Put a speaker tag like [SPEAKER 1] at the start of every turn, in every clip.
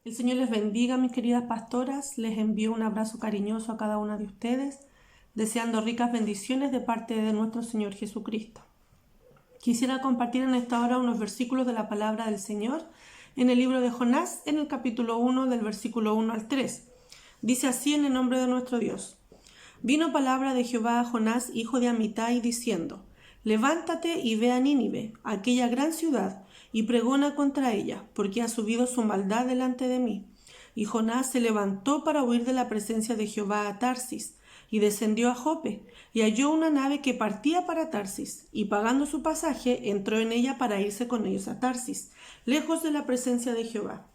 [SPEAKER 1] El Señor les bendiga, mis queridas pastoras. Les envío un abrazo cariñoso a cada una de ustedes, deseando ricas bendiciones de parte de nuestro Señor Jesucristo. Quisiera compartir en esta hora unos versículos de la palabra del Señor en el libro de Jonás, en el capítulo 1, del versículo 1 al 3. Dice así en el nombre de nuestro Dios. Vino palabra de Jehová a Jonás, hijo de Amitai, diciendo: Levántate y ve a Nínive, aquella gran ciudad, y pregona contra ella, porque ha subido su maldad delante de mí. Y Jonás se levantó para huir de la presencia de Jehová a Tarsis, y descendió a Jope, y halló una nave que partía para Tarsis, y pagando su pasaje, entró en ella para irse con ellos a Tarsis, lejos de la presencia de Jehová.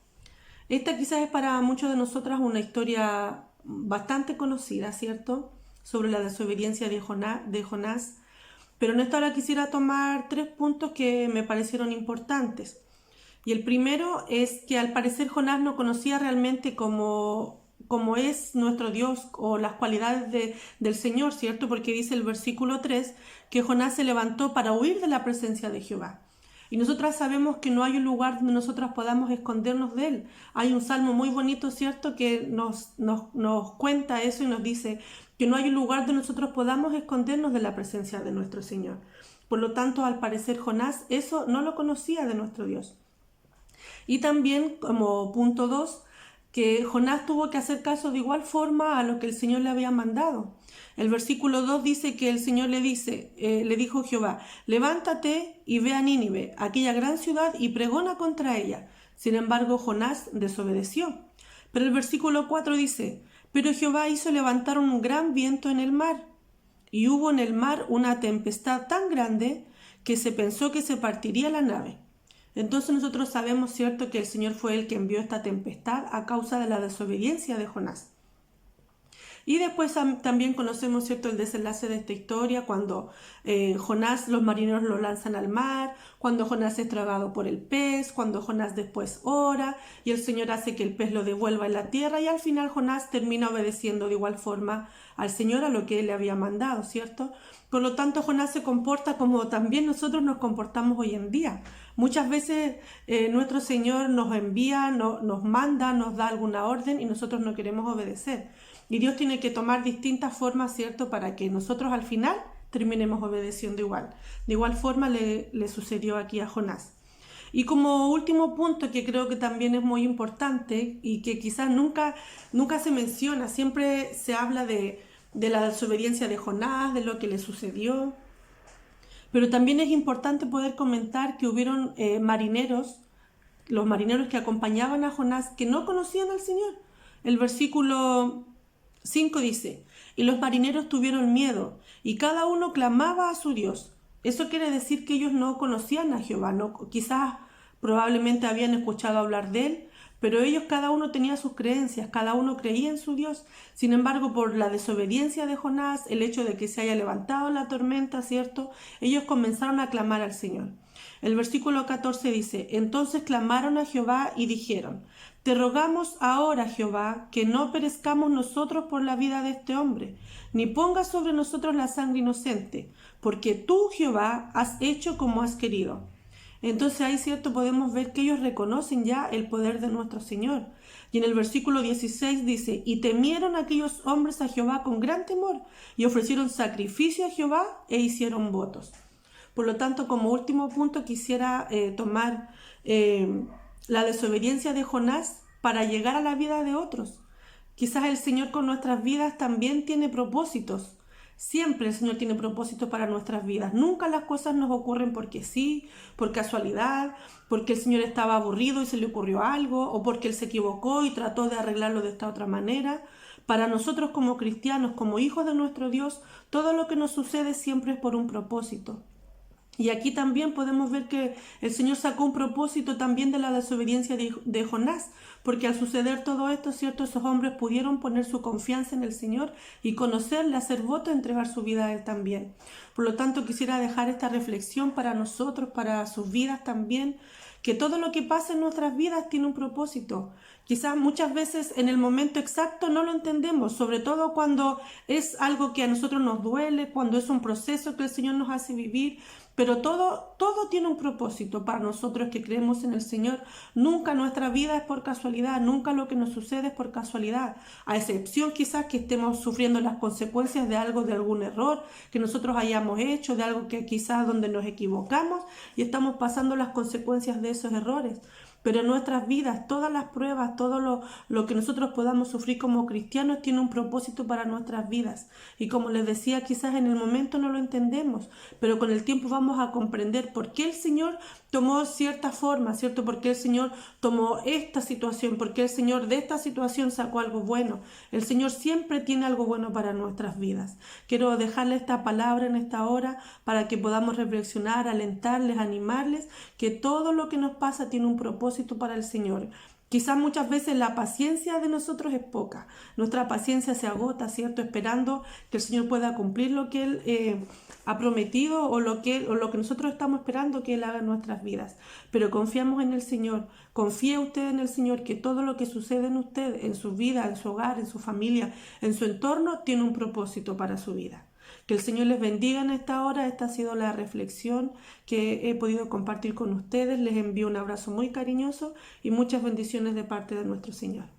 [SPEAKER 1] Esta quizás es para muchos de nosotras una historia bastante conocida, ¿cierto? Sobre la desobediencia de Jonás. Pero en esta hora quisiera tomar 3 puntos que me parecieron importantes. Y el primero es que al parecer Jonás no conocía realmente cómo es nuestro Dios o las cualidades del Señor, ¿cierto? Porque dice el versículo 3 que Jonás se levantó para huir de la presencia de Jehová. Y nosotras sabemos que no hay un lugar donde nosotras podamos escondernos de Él. Hay un salmo muy bonito, ¿cierto?, que nos cuenta eso y nos dice que no hay un lugar donde nosotros podamos escondernos de la presencia de nuestro Señor. Por lo tanto, al parecer Jonás eso no lo conocía de nuestro Dios. Y también, como punto 2, que Jonás tuvo que hacer caso de igual forma a lo que el Señor le había mandado. El versículo 2 dice que el Señor le dijo Jehová: levántate y ve a Nínive, aquella gran ciudad, y pregona contra ella. Sin embargo, Jonás desobedeció. Pero el versículo 4 dice: pero Jehová hizo levantar un gran viento en el mar, y hubo en el mar una tempestad tan grande que se pensó que se partiría la nave. Entonces nosotros sabemos, ¿cierto?, que el Señor fue el que envió esta tempestad a causa de la desobediencia de Jonás. Y después también conocemos, ¿cierto?, el desenlace de esta historia, cuando Jonás, los marineros lo lanzan al mar, cuando Jonás es tragado por el pez, cuando Jonás después ora y el Señor hace que el pez lo devuelva en la tierra, y al final Jonás termina obedeciendo de igual forma al Señor, a lo que Él le había mandado, ¿cierto? Por lo tanto, Jonás se comporta como también nosotros nos comportamos hoy en día. Muchas veces nuestro Señor nos envía, nos manda, nos da alguna orden y nosotros no queremos obedecer. Y Dios tiene que tomar distintas formas, ¿cierto?, para que nosotros al final terminemos obedeciendo igual. De igual forma le sucedió aquí a Jonás. Y como último punto, que creo que también es muy importante y que quizás nunca se menciona, siempre se habla de la desobediencia de Jonás, de lo que le sucedió. Pero también es importante poder comentar que hubieron marineros, los marineros que acompañaban a Jonás, que no conocían al Señor. El versículo 5 dice: y los marineros tuvieron miedo, y cada uno clamaba a su Dios. Eso quiere decir que ellos no conocían a Jehová, quizás probablemente habían escuchado hablar de él, pero ellos cada uno tenía sus creencias, cada uno creía en su Dios. Sin embargo, por la desobediencia de Jonás, el hecho de que se haya levantado la tormenta, ¿cierto?, ellos comenzaron a clamar al Señor. El versículo 14 dice: entonces clamaron a Jehová y dijeron: te rogamos ahora, Jehová, que no perezcamos nosotros por la vida de este hombre, ni pongas sobre nosotros la sangre inocente, porque tú, Jehová, has hecho como has querido. Entonces ahí, cierto, podemos ver que ellos reconocen ya el poder de nuestro Señor. Y en el versículo 16 dice: y temieron aquellos hombres a Jehová con gran temor, y ofrecieron sacrificio a Jehová e hicieron votos. Por lo tanto, como último punto quisiera tomar la desobediencia de Jonás para llegar a la vida de otros. Quizás el Señor con nuestras vidas también tiene propósitos. Siempre el Señor tiene propósitos para nuestras vidas. Nunca las cosas nos ocurren porque sí, por casualidad, porque el Señor estaba aburrido y se le ocurrió algo, o porque Él se equivocó y trató de arreglarlo de esta otra manera. Para nosotros como cristianos, como hijos de nuestro Dios, todo lo que nos sucede siempre es por un propósito. Y aquí también podemos ver que el Señor sacó un propósito también de la desobediencia de Jonás, porque al suceder todo esto, ¿cierto?, esos hombres pudieron poner su confianza en el Señor y conocerle, hacer voto, entregar su vida a Él también. Por lo tanto, quisiera dejar esta reflexión para nosotros, para sus vidas también, que todo lo que pasa en nuestras vidas tiene un propósito. Quizás muchas veces en el momento exacto no lo entendemos, sobre todo cuando es algo que a nosotros nos duele, cuando es un proceso que el Señor nos hace vivir, Pero todo tiene un propósito para nosotros que creemos en el Señor. Nunca nuestra vida es por casualidad, nunca lo que nos sucede es por casualidad, a excepción quizás que estemos sufriendo las consecuencias de algo, de algún error que nosotros hayamos hecho, de algo que quizás donde nos equivocamos y estamos pasando las consecuencias de esos errores. Pero en nuestras vidas, todas las pruebas, todo lo que nosotros podamos sufrir como cristianos tiene un propósito para nuestras vidas. Y como les decía, quizás en el momento no lo entendemos, pero con el tiempo vamos a comprender por qué el Señor tomó cierta forma, ¿cierto? Por qué el Señor tomó esta situación, por qué el Señor de esta situación sacó algo bueno. El Señor siempre tiene algo bueno para nuestras vidas. Quiero dejarle esta palabra en esta hora para que podamos reflexionar, alentarles, animarles, que todo lo que nos pasa tiene un propósito para el Señor. Quizás muchas veces la paciencia de nosotros es poca. Nuestra paciencia se agota, ¿cierto? Esperando que el Señor pueda cumplir lo que Él ha prometido o lo que nosotros estamos esperando que Él haga en nuestras vidas. Pero confiamos en el Señor. Confíe usted en el Señor, que todo lo que sucede en usted, en su vida, en su hogar, en su familia, en su entorno, tiene un propósito para su vida. Que el Señor les bendiga en esta hora. Esta ha sido la reflexión que he podido compartir con ustedes. Les envío un abrazo muy cariñoso y muchas bendiciones de parte de nuestro Señor.